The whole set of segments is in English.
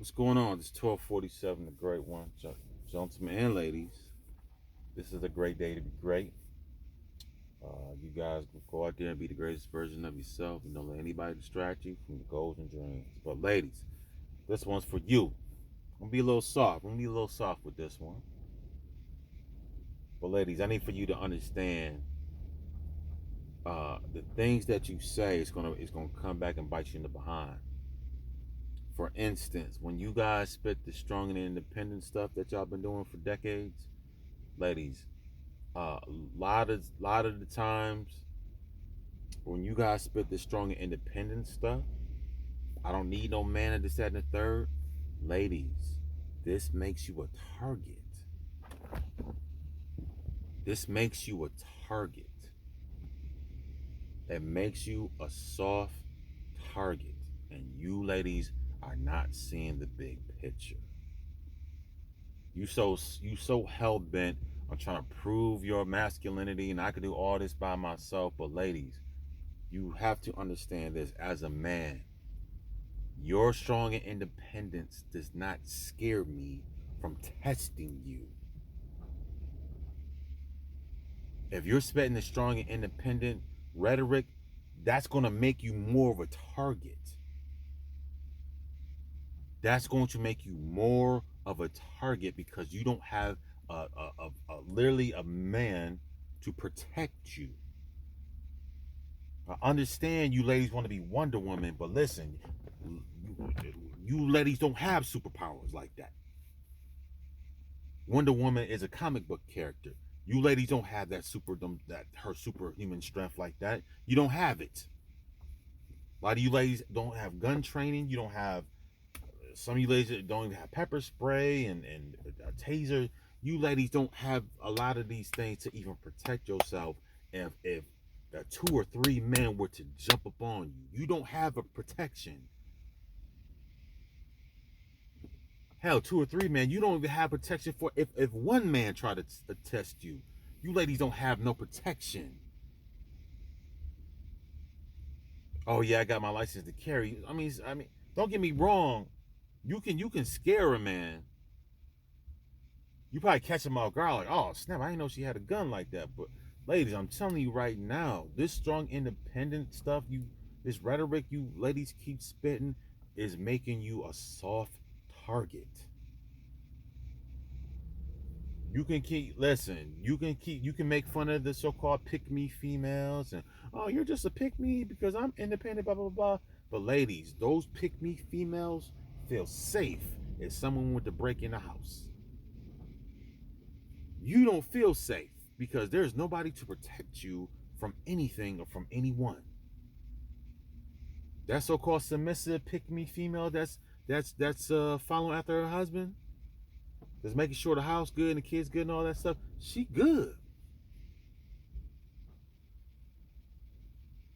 What's going on? It's 1247, the great one. Gentlemen and ladies, this is a great day to be great. You guys go out there and be the greatest version of yourself. And don't let anybody distract you from your goals and dreams. But ladies, this one's for you. I'm gonna be a little soft. I'm gonna be a little soft with this one. But ladies, I need for you to understand the things that you say is gonna come back and bite you in the behind. For instance, when you guys spit the strong and independent stuff that y'all been doing for decades, ladies, a lot of the times when you guys spit the strong and independent stuff, I don't need no man at this, that, and the third. Ladies, this makes you a target. This makes you a target. It makes you a soft target. And you ladies are not seeing the big picture. You so hell bent on trying to prove your masculinity and I can do all this by myself. But ladies, you have to understand this as a man. Your strong and independence does not scare me from testing you. If you're spitting the strong and independent rhetoric, that's going to make you more of a target. That's going to make you more of a target because you don't have literally a man to protect you. I understand you ladies want to be Wonder Woman, but listen, you ladies don't have superpowers like that. Wonder Woman is a comic book character. You ladies don't have that her superhuman strength like that. You don't have it. A lot of you ladies don't have gun training. You don't have some of you ladies don't even have pepper spray and a taser. You ladies don't have a lot of these things to even protect yourself if 2 or 3 men were to jump upon you. You don't have a protection. Hell, 2 or 3 men, you don't even have protection for if one man tried to test you. You ladies don't have no protection. Oh yeah, I got my license to carry. I mean, don't get me wrong. You can scare a man. You probably catch him off guard like, oh snap, I didn't know she had a gun like that. But ladies, I'm telling you right now, this strong independent stuff, this rhetoric you ladies keep spitting is making you a soft target. You can make fun of the so-called pick-me females and oh, you're just a pick-me because I'm independent, blah blah blah. But ladies, those pick-me females feel safe if someone went to break in the house. You don't feel safe because there's nobody to protect you from anything or from anyone. That so-called submissive pick-me female that's following after her husband, that's making sure the house good and the kids good and all that stuff, she good.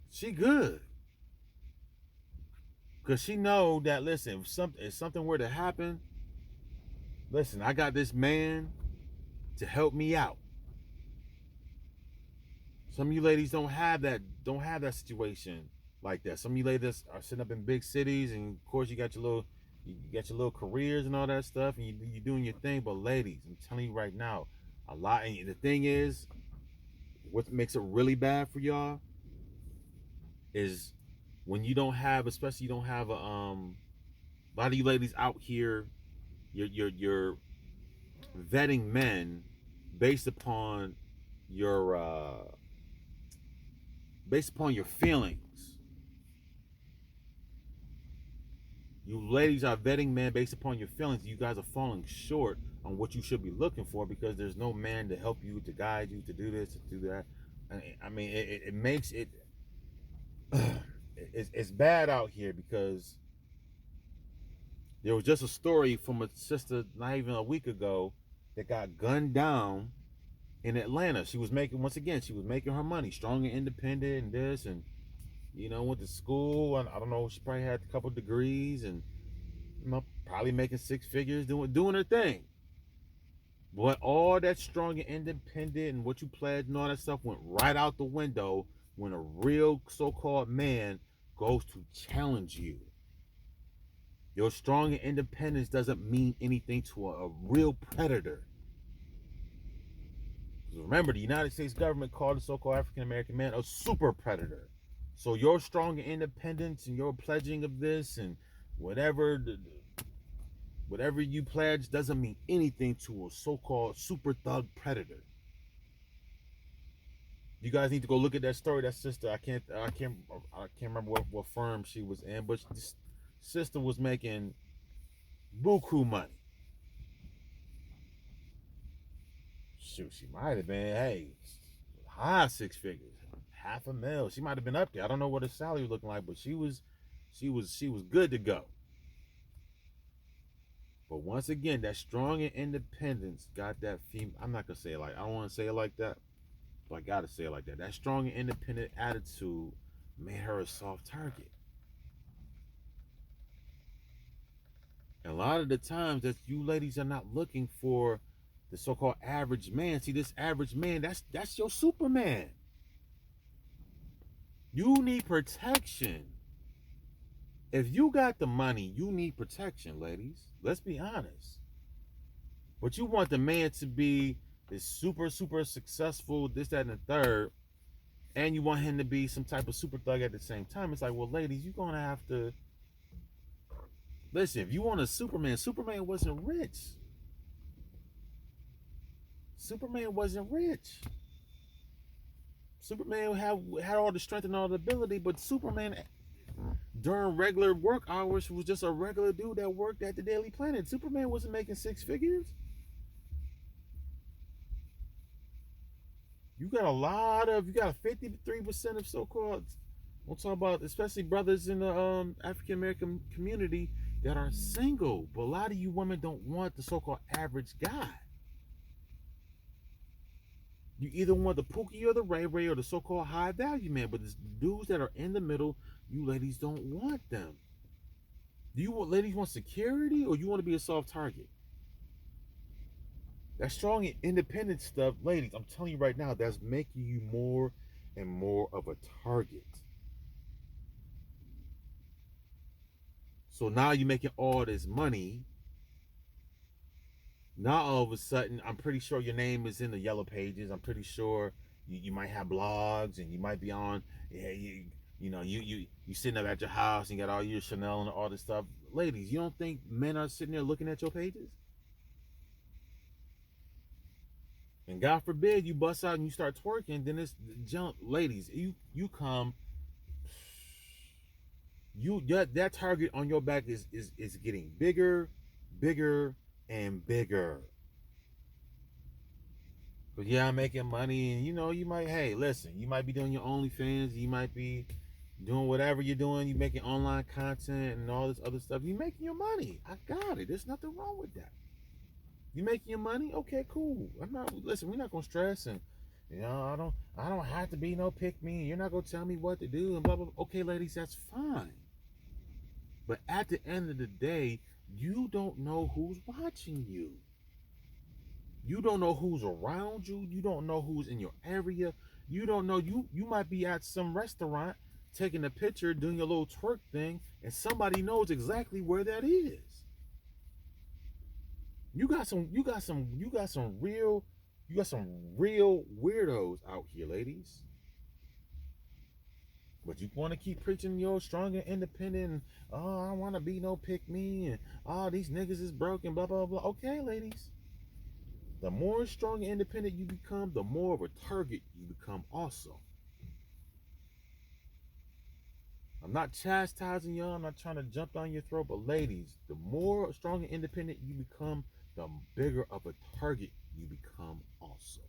She good. Because she know that, listen, if something were to happen, listen, I got this man to help me out. Some of you ladies don't have that situation like that. Some of you ladies are sitting up in big cities, and of course you got your little careers and all that stuff, and you're doing your thing. But ladies, I'm telling you right now, a lot. And the thing is, what makes it really bad for y'all is when you don't have, especially you don't have a lot of you ladies out here, you're vetting men based upon your feelings. You ladies are vetting men based upon your feelings. You guys are falling short on what you should be looking for because there's no man to help you, to guide you, to do this, to do that. I mean, it makes it it's bad out here because there was just a story from a sister not even a week ago that got gunned down in Atlanta. She was making her money, strong and independent and this, and went to school, and I don't know, she probably had a couple degrees and probably making 6 figures doing her thing. But all that strong and independent and what you pledged and all that stuff went right out the window when a real so-called man goes to challenge you. Your strong independence doesn't mean anything to a real predator. Remember, the United States government called the so-called African American man a super predator. So your strong independence and your pledging of this and whatever whatever you pledge doesn't mean anything to a so-called super thug predator. You guys need to go look at that story. That sister, I can't remember what firm she was in, but this sister was making buku money. Shoot, she might have been, hey, high six figures, $500,000. She might have been up there. I don't know what her salary was looking like, but she was good to go. But once again, that strong and independence got that female. I'm not gonna say it like, I don't want to say it like that, but I gotta say it like that. That strong and independent attitude made her a soft target. And a lot of the times that you ladies are not looking for the so-called average man. See, this average man, that's your Superman. You need protection. If you got the money, you need protection, ladies. Let's be honest. But you want the man to be this super, super successful, this, that, and the third, and you want him to be some type of super thug at the same time. It's like, well, ladies, you're going to have to... Listen, if you want a Superman, Superman wasn't rich. Superman wasn't rich. Superman had all the strength and all the ability, but Superman, during regular work hours, was just a regular dude that worked at the Daily Planet. Superman wasn't making six figures. You got 53% of so-called, we'll talk about especially brothers in the African American community that are single. But a lot of you women don't want the so-called average guy. You either want the Pookie or the Ray Ray or the so-called high value man, but the dudes that are in the middle, you ladies don't want them. Do you ladies want security, or you want to be a soft target? That strong and independent stuff, ladies, I'm telling you right now, that's making you more and more of a target. So now you're making all this money. Now all of a sudden, I'm pretty sure your name is in the yellow pages. I'm pretty sure you might have blogs, and you might be on. Yeah, you sitting up at your house and you got all your Chanel and all this stuff. Ladies, you don't think men are sitting there looking at your pages? And God forbid you bust out and you start twerking, then it's jump. Ladies, you come. That target on your back is getting bigger, and bigger. But yeah, I'm making money, and you might, hey, listen, you might be doing your OnlyFans, you might be doing whatever you're doing, you making online content and all this other stuff. You making your money. I got it. There's nothing wrong with that. You making your money? Okay, cool. We're not gonna stress, and I don't have to be no pick me. You're not gonna tell me what to do and blah blah blah. Okay, ladies, that's fine. But at the end of the day, you don't know who's watching you. You don't know who's around you. You don't know who's in your area. You don't know. You might be at some restaurant taking a picture, doing your little twerk thing, and somebody knows exactly where that is. You got some real weirdos out here, ladies. But you want to keep preaching your strong and independent, and, oh, I don't want to be no pick me, and oh, these niggas is broken, blah blah blah. Okay, ladies. The more strong and independent you become, the more of a target you become also. I'm not chastising y'all. I'm not trying to jump down your throat. But ladies, the more strong and independent you become, the bigger of a target you become also.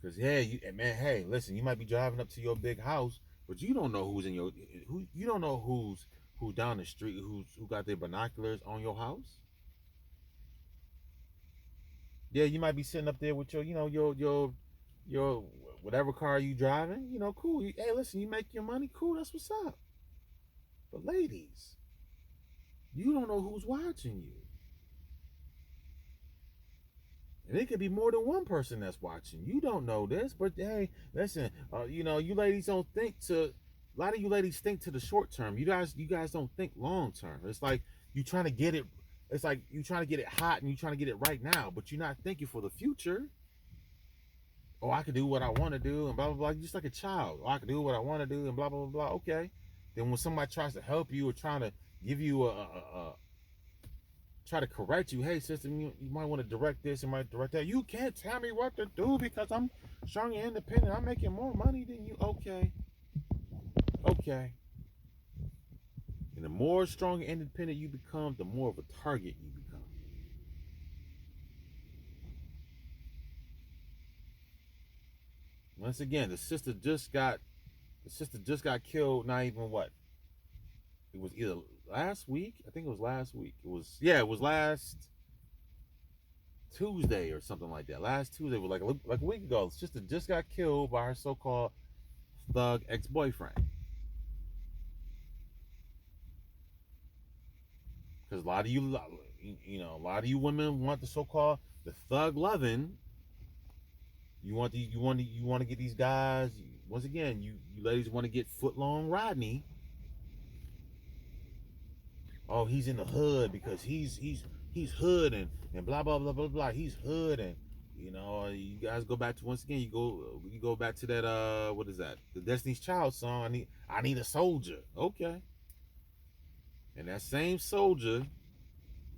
Because, hey, listen, you might be driving up to your big house, but you don't know who's in your, you don't know who's down the street, who got their binoculars on your house. Yeah, you might be sitting up there with your, your whatever car you driving. Cool. Hey, listen, you make your money, cool. That's what's up. But ladies, you don't know who's watching you. And it could be more than one person that's watching. You don't know this, but hey, listen, you ladies don't think to. A lot of you ladies think to the short term. You guys don't think long term. It's like you trying to get it. It's like you trying to get it hot and you trying to get it right now, but you're not thinking for the future. Oh, I can do what I want to do and blah blah blah. Just like a child. Oh, I can do what I want to do and blah blah blah blah. Okay. Then when somebody tries to help you or trying to give you try to correct you, hey sister, you might want to direct this, you might direct that. You can't tell me what to do because I'm strong and independent. I'm making more money than you. Okay. Okay. And the more strong and independent you become, the more of a target you become. Once again, the sister just got killed. Not even what? It was either last week. I think it was last week. It was last Tuesday or something like that. Last Tuesday was like a week ago. The sister just got killed by her so-called thug ex-boyfriend. Because a lot of you women want the so-called the thug loving. You want to get these guys. Once again, you ladies want to get foot-long Rodney. Oh, he's in the hood because he's hood and blah blah blah blah blah. He's hood and you guys go back to once again. You go back to that what is that? The Destiny's Child song. I need a soldier. Okay. And that same soldier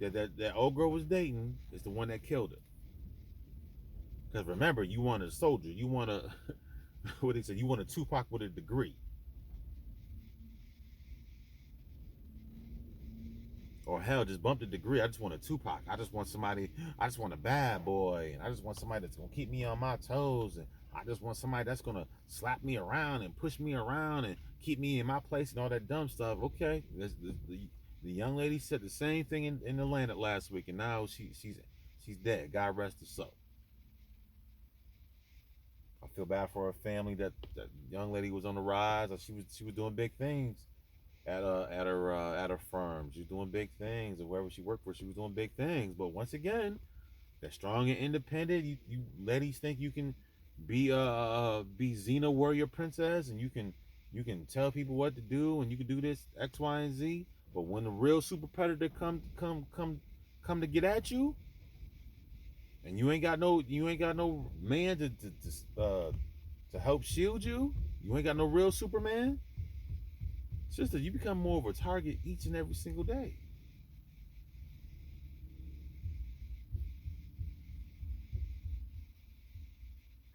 that old girl was dating is the one that killed her. Because remember, you want a soldier. You want a what they say. You want a Tupac with a degree. Or hell, just bump the degree. I just want a Tupac. I just want a bad boy. And I just want somebody that's going to keep me on my toes. And I just want somebody that's going to slap me around and push me around and keep me in my place and all that dumb stuff. Okay. The young lady said the same thing in Atlanta last week. And now she's dead. God rest her soul. I feel bad for her family that young lady was on the rise. She was doing big things at her firm. She was doing big things, or wherever she worked for, she was doing big things. But once again, that strong and independent, you ladies think you can be Xena warrior princess, and you can tell people what to do, and you can do this X, Y, and Z. But when the real super predator come to get at you, and you ain't got no man to help shield you, you ain't got no real Superman. Sister, you become more of a target each and every single day.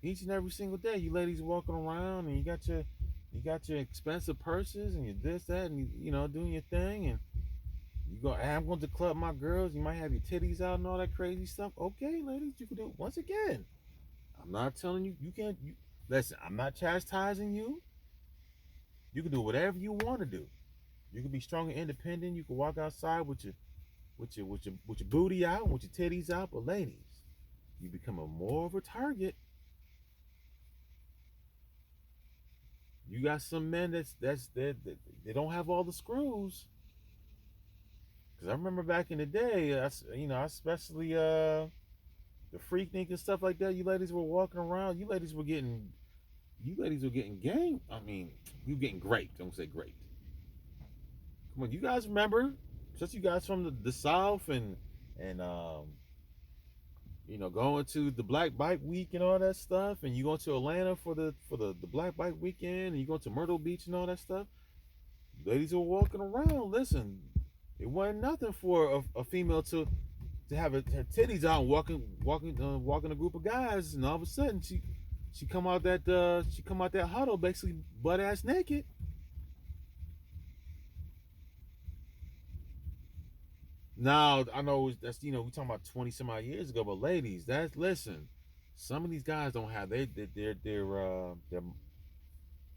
Each and every single day, you ladies walking around and you got your expensive purses and your this, that, and doing your thing, and you go, hey, I'm going to club my girls. You might have your titties out and all that crazy stuff. Okay, ladies, you can do it. Once again, I'm not telling you can't. Listen, I'm not chastising you. You can do whatever you want to do. You can be strong and independent. You can walk outside with your booty out, with your titties out. But ladies, you become more of a target. You got some men that they don't have all the screws. Cause I remember back in the day, especially the Freaknik and stuff like that. You ladies were walking around. You ladies were getting game. I mean, you getting raped. Don't say great. Come on, you guys remember? Since you guys from the South and going to the Black Bike Week and all that stuff, and you going to Atlanta for the Black Bike Weekend, and you go to Myrtle Beach and all that stuff. Ladies are walking around. Listen, it wasn't nothing for a female to have her titties out and walking a group of guys, and all of a sudden she come out that huddle basically butt ass naked. Now I know that's we talking about 20 some odd years ago, but ladies, listen. Some of these guys don't have their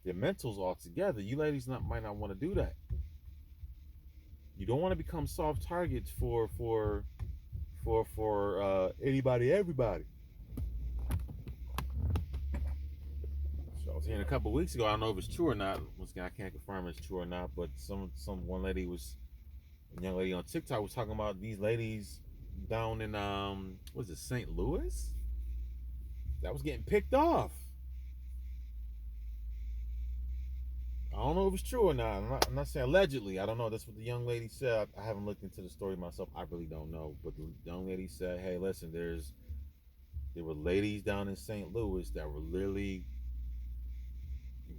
mentals all together. You ladies might not want to do that. You don't want to become soft targets for anybody, everybody. So I was hearing a couple of weeks ago. I don't know if it's true or not. Once again, I can't confirm if it's true or not. But one young lady on TikTok was talking about these ladies down in was it St. Louis that was getting picked off. I don't know if it's true or not. I'm not saying allegedly. I don't know. That's what the young lady said. I haven't looked into the story myself. I really don't know. But the young lady said, "Hey, listen, there were ladies down in St. Louis that were literally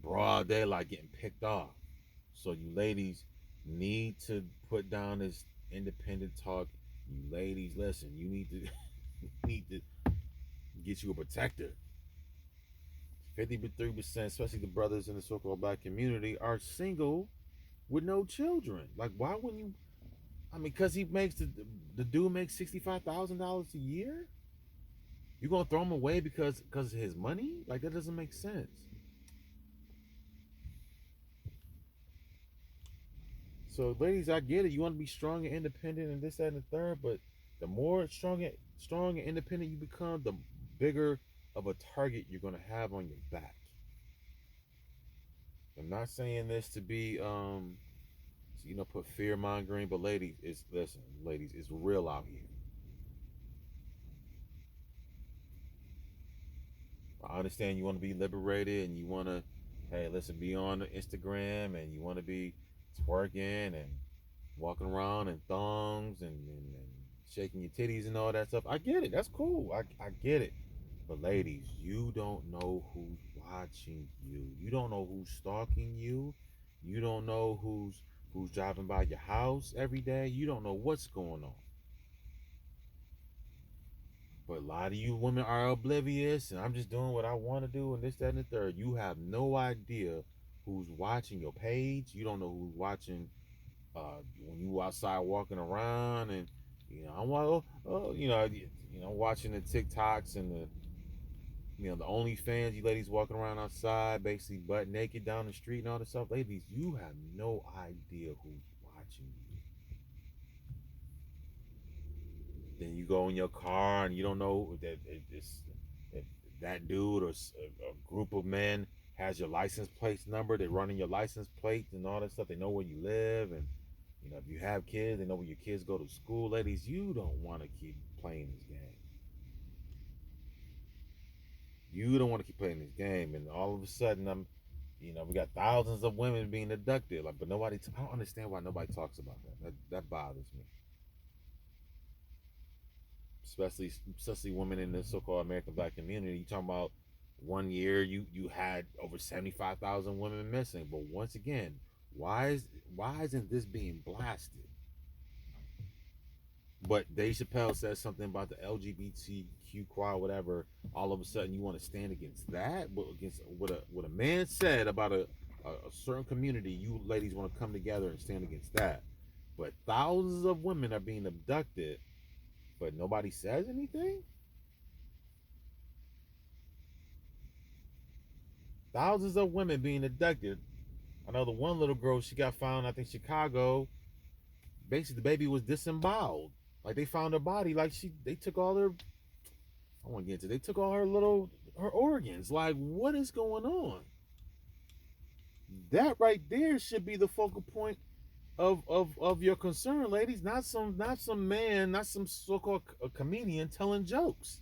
broad daylight getting picked off. So you ladies need to put down this independent talk. You ladies, listen. You need to need to get you a protector. 53%, especially the brothers in the so-called black community, are single with no children. Like, why wouldn't you? I mean, because he makes the dude makes $65,000 a year. You gonna throw him away because of his money? Like, that doesn't make sense. So, ladies, I get it. You want to be strong and independent and this, that, and the third, but the more strong and independent you become, the bigger of a target you're gonna have on your back. I'm not saying this to be put fear mongering, but ladies, it's listen, ladies, it's real out here. I understand you want to be liberated and you want to, hey, listen, be on Instagram and you want to be twerking and walking around in thongs and shaking your titties and all that stuff. I get it. That's cool. I get it. But ladies, you don't know who's watching you. You don't know who's stalking you. You don't know who's driving by your house every day. You don't know what's going on. But a lot of you women are oblivious, and I'm just doing what I want to do, and this, that, and the third. You have no idea who's watching your page. You don't know who's watching when you outside walking around, and I'm watching the TikToks and the OnlyFans. You ladies walking around outside, basically butt naked down the street and all this stuff. Ladies, you have no idea who's watching you. Then you go in your car and you don't know that if that dude or a group of men has your license plate number. They're running your license plate and all that stuff. They know where you live, and if you have kids, they know where your kids go to school. Ladies, you don't want to keep playing this game. You don't want to keep playing this game, and all of a sudden, we got thousands of women being abducted. Like, but nobody. I don't understand why nobody talks about that. That bothers me. Especially women in the so-called American black community. You talking about 1 year you had over 75,000 women missing, but once again, why isn't this being blasted? But Dave Chappelle says something about the LGBTQ quad, whatever. All of a sudden, you want to stand against that? Against what a man said about a certain community, you ladies want to come together and stand against that. But thousands of women are being abducted, but nobody says anything. Thousands of women being abducted. I know the one little girl, she got found, I think Chicago. Basically, the baby was disemboweled. Like, they found her body. Like, they took all her. I want to get into. They took all her organs. Like, what is going on? That right there should be the focal point of your concern, ladies. Not some man, not some so-called comedian telling jokes.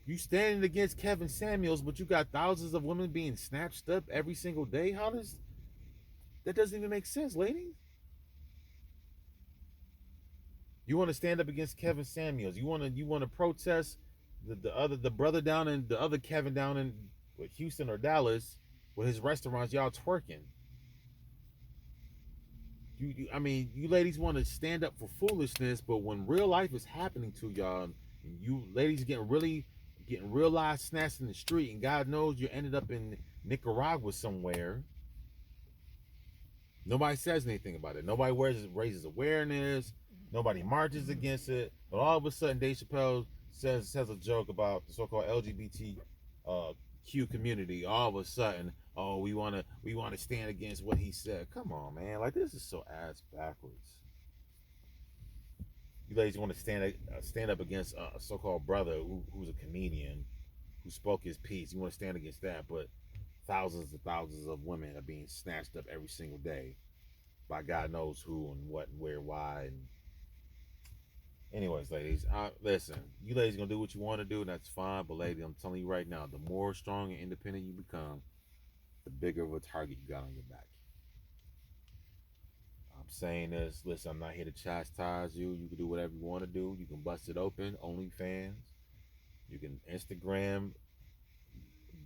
You standing against Kevin Samuels, but you got thousands of women being snatched up every single day. How does that doesn't even make sense, ladies? You want to stand up against Kevin Samuels. You want to protest the brother down in the other Kevin down in Houston or Dallas with his restaurants. Y'all twerking. I mean, you ladies want to stand up for foolishness, but when real life is happening to y'all, and you ladies getting real life snatched in the street, and God knows you ended up in Nicaragua somewhere. Nobody says anything about it. Nobody raises awareness. Nobody marches against it. But all of a sudden, Dave Chappelle says a joke about the so-called LGBTQ community. All of a sudden, oh, we want to stand against what he said. Come on, man! Like, this is so ass backwards. You ladies want to stand up against a so-called brother who's a comedian who spoke his piece. You want to stand against that, but thousands and thousands of women are being snatched up every single day. by God knows who and what and where, why. And anyways, ladies, listen, you ladies gonna do what you want to do, and that's fine. But lady, I'm telling you right now, the more strong and independent you become, the bigger of a target you got on your back. I'm saying this. Listen, I'm not here to chastise you. You can do whatever you want to do. You can bust it open. OnlyFans. You can Instagram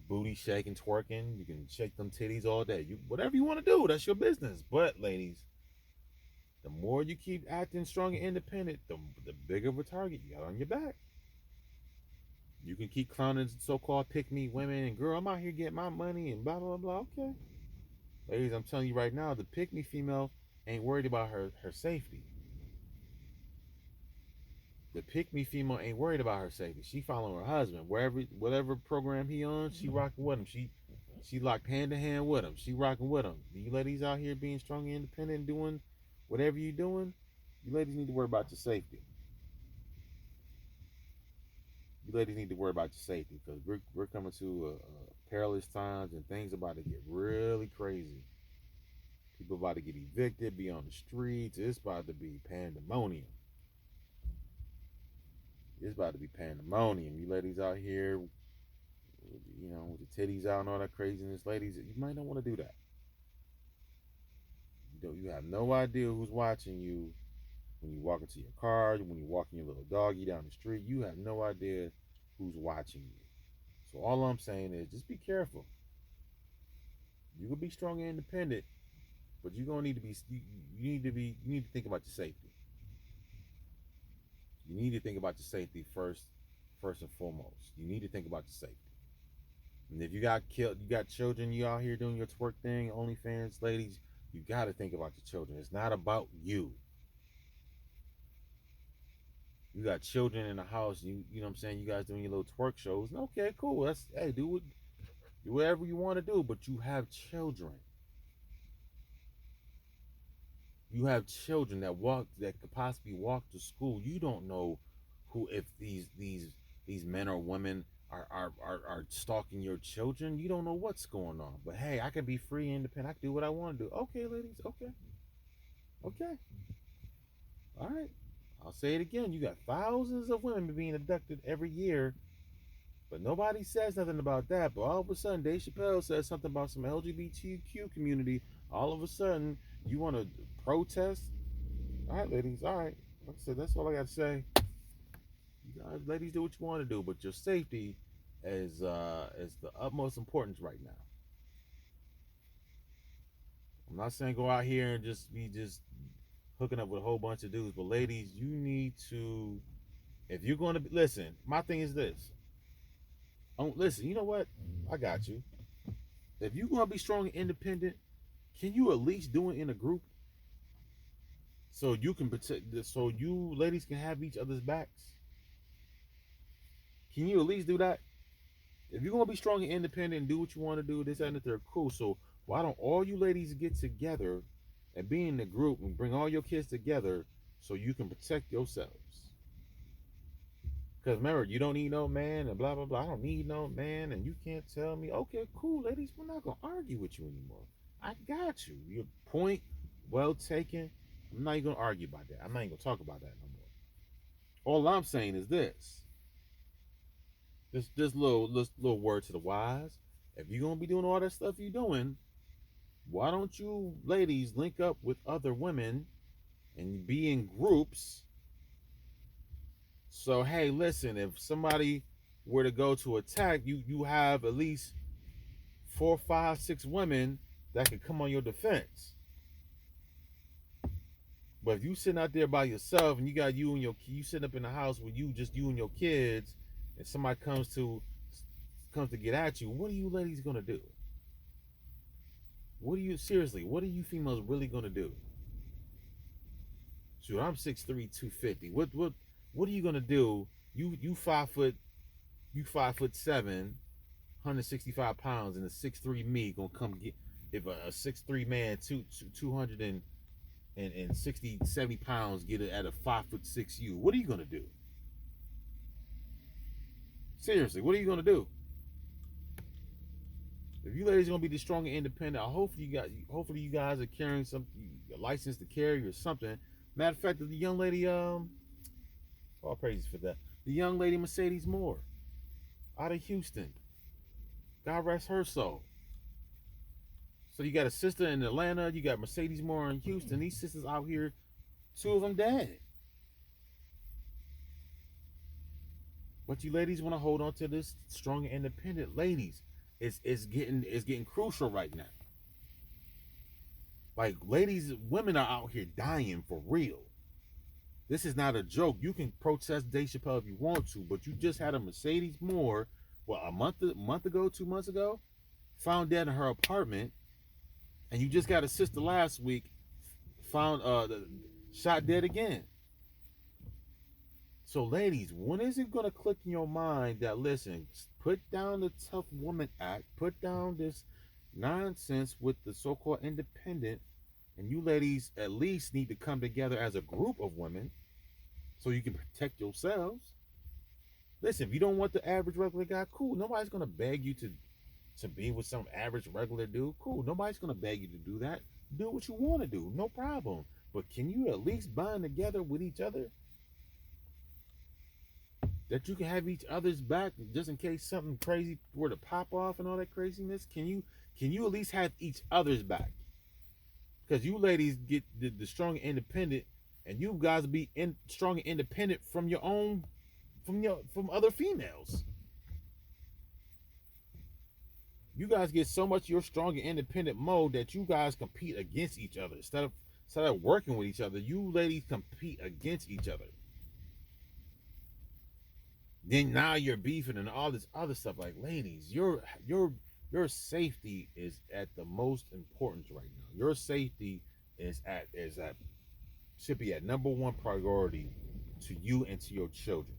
booty shaking, twerking. You can shake them titties all day. You whatever you want to do. That's your business. But ladies, the more you keep acting strong and independent, the bigger of a target you got on your back. You can keep clowning so-called pick-me women and girl, I'm out here getting my money and blah blah blah. Okay, ladies, I'm telling you right now, the pick-me female ain't worried about her safety. The pick-me female ain't worried about her safety. She following her husband wherever, whatever program he on. She rocking with him. She locked hand to hand with him. She rocking with him. You ladies out here being strong and independent and doing whatever you're doing, you ladies need to worry about your safety. You ladies need to worry about your safety because we're coming to perilous times and things about to get really crazy. People about to get evicted, be on the streets. It's about to be pandemonium. It's about to be pandemonium. You ladies out here, you know, with the titties out and all that craziness, ladies, you might not want to do that. You have no idea who's watching you when you walk into your car, when you walking your little doggy down the street. You have no idea who's watching you. So all I'm saying is just be careful. You can be strong and independent, but you're gonna need to be you need to think about your safety. You need to think about your safety first and foremost. You need to think about your safety. And if you got children, you out here doing your twerk thing, OnlyFans, ladies, you got to think about your children. It's not about you. You got children in the house, you know what I'm saying? You guys doing your little twerk shows. Okay, cool. That's hey, do whatever you want to do, but you have children. You have children that could possibly walk to school. You don't know who if these men or women are stalking your children. You don't know what's going on. But hey, I can be free and independent. I can do what I want to do. Okay, ladies. Okay. All right. I'll say it again. You got thousands of women being abducted every year, but nobody says nothing about that. But all of a sudden, Dave Chappelle says something about some LGBTQ community. All of a sudden, you want to protest? All right, ladies. All right. Like I said, that's all I got to say. You guys, ladies, do what you want to do, but your safety is the utmost importance right now. I'm not saying go out here and just be hooking up with a whole bunch of dudes, but ladies, you need to, if you're going to listen. My thing is this. Listen, you know what? I got you. If you're going to be strong and independent, can you at least do it in a group? So you can protect. So you ladies can have each other's backs. Can you at least do that? If you're gonna be strong and independent and do what you want to do, this and that, they're cool. So why don't all you ladies get together and be in the group and bring all your kids together so you can protect yourselves? Because remember, you don't need no man and blah blah blah. I don't need no man, and you can't tell me. Okay, cool, ladies. We're not gonna argue with you anymore. I got you. Your point well taken. I'm not even gonna argue about that. I'm not even gonna talk about that no more. All I'm saying is this. This little word to the wise. If you're gonna be doing all that stuff you're doing, why don't you ladies link up with other women and be in groups? So hey, listen, if somebody were to go to attack, you have at least 4, 5, 6 women that could come on your defense. But if you sitting out there by yourself and you got you sitting up in the house with you and your kids, and somebody comes to get at you, what are you ladies gonna do? What are you females really gonna do? Shoot, I'm 6'3", 250. What are you gonna do? You 5'7", 165 pounds, and a 6'3" me gonna come get, if a 6'3" man, 260, 70 pounds get it at a 5'6" you, what are you gonna do? Seriously, what are you gonna do? If you ladies gonna be the strong and independent, hopefully you guys are carrying some a license to carry or something. Matter of fact, the young lady, all praises for that. The young lady Mercedes Moore, out of Houston. God rest her soul. So you got a sister in Atlanta, you got Mercedes Moore in Houston. These sisters out here, two of them dead. But you ladies want to hold on to this strong and independent. Ladies, it's getting crucial right now. Like ladies, women are out here dying for real. This is not a joke. You can protest Dave Chappelle if you want to, but you just had a Mercedes Moore, well, a month ago, 2 months ago, found dead in her apartment, and you just got a sister last week found shot dead again. So, ladies, when is it gonna click in your mind that listen, put down the Tough Woman Act, put down this nonsense with the so-called independent, and you ladies at least need to come together as a group of women so you can protect yourselves. Listen, if you don't want the average regular guy, cool. Nobody's gonna beg you to be with some average regular dude. Cool. Nobody's gonna beg you to do that. Do what you want to do, no problem. But can you at least bond together with each other? That you can have each other's back just in case something crazy were to pop off and all that craziness. Can you at least have each other's back? Because you ladies get the strong and independent, and you guys be strong and independent from your own, from other females. You guys get so much your strong and independent mode that you guys compete against each other instead of working with each other. You ladies compete against each other. Then now you're beefing and all this other stuff. Like, ladies, your safety is at the most importance right now. Your safety should be at number one priority to you and to your children.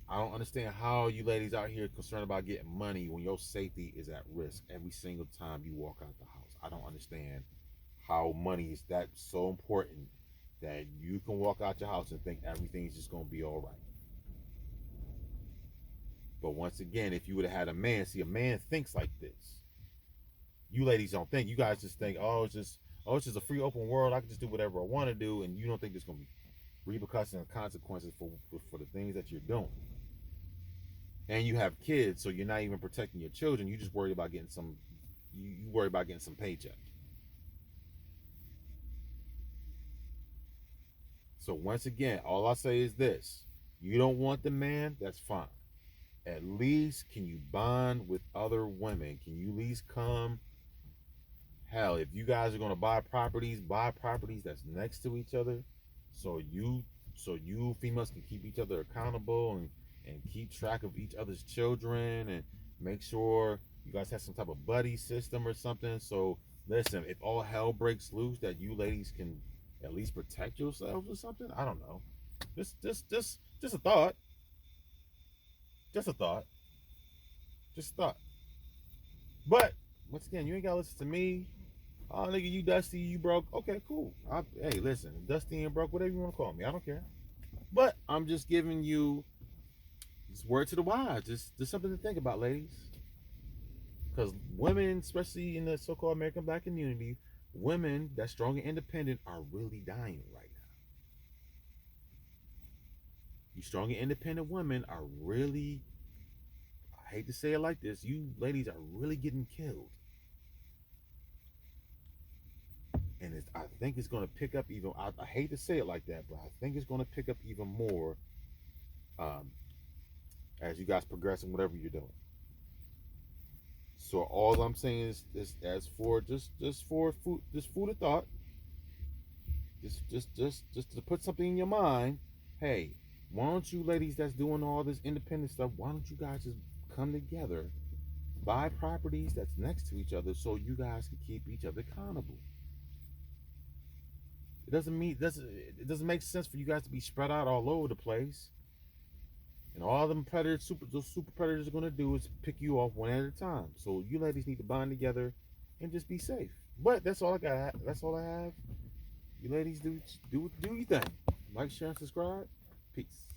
I don't understand how you ladies out here concerned about getting money when your safety is at risk every single time you walk out the house. I don't understand how money is that so important that you can walk out your house and think everything's just going to be all right. But once again, if you would have had a man, see, a man thinks like this. You ladies don't think. You guys just think, oh, it's just a free open world. I can just do whatever I want to do, and you don't think there's going to be repercussions and consequences for the things that you're doing. And you have kids, so you're not even protecting your children. You just worried about getting some. You worry about getting some paycheck. So once again, all I say is this: you don't want the man, that's fine. At least can you bond with other women? Can you at least come? Hell, if you guys are gonna buy properties that's next to each other, so you females can keep each other accountable and keep track of each other's children and make sure you guys have some type of buddy system or something. So listen, if all hell breaks loose, that you ladies can at least protect yourselves or something. I don't know. Just a thought. Just a thought. But once again, you ain't gotta listen to me. Oh, nigga, you dusty, you broke. Okay, cool. Hey, listen, dusty and broke, whatever you want to call me. I don't care. But I'm just giving you this word to the wise. Just something to think about, ladies. Because women, especially in the so-called American Black community, women that's strong and independent are really dying right now. You strong and independent women are really, I hate to say it like this, you ladies are really getting killed. And I think it's going to pick up even, I hate to say it like that, but I think it's going to pick up even more as you guys progress in whatever you're doing. So all I'm saying is as for just for food of thought, just to put something in your mind. Hey, why don't you ladies that's doing all this independent stuff, why don't you guys just come together, buy properties that's next to each other so you guys can keep each other accountable? It doesn't make sense for you guys to be spread out all over the place. And all them those super predators are gonna do is pick you off one at a time. So you ladies need to bond together and just be safe. But that's all I got. That's all I have. You ladies do your thing. Like, share, and subscribe. Peace.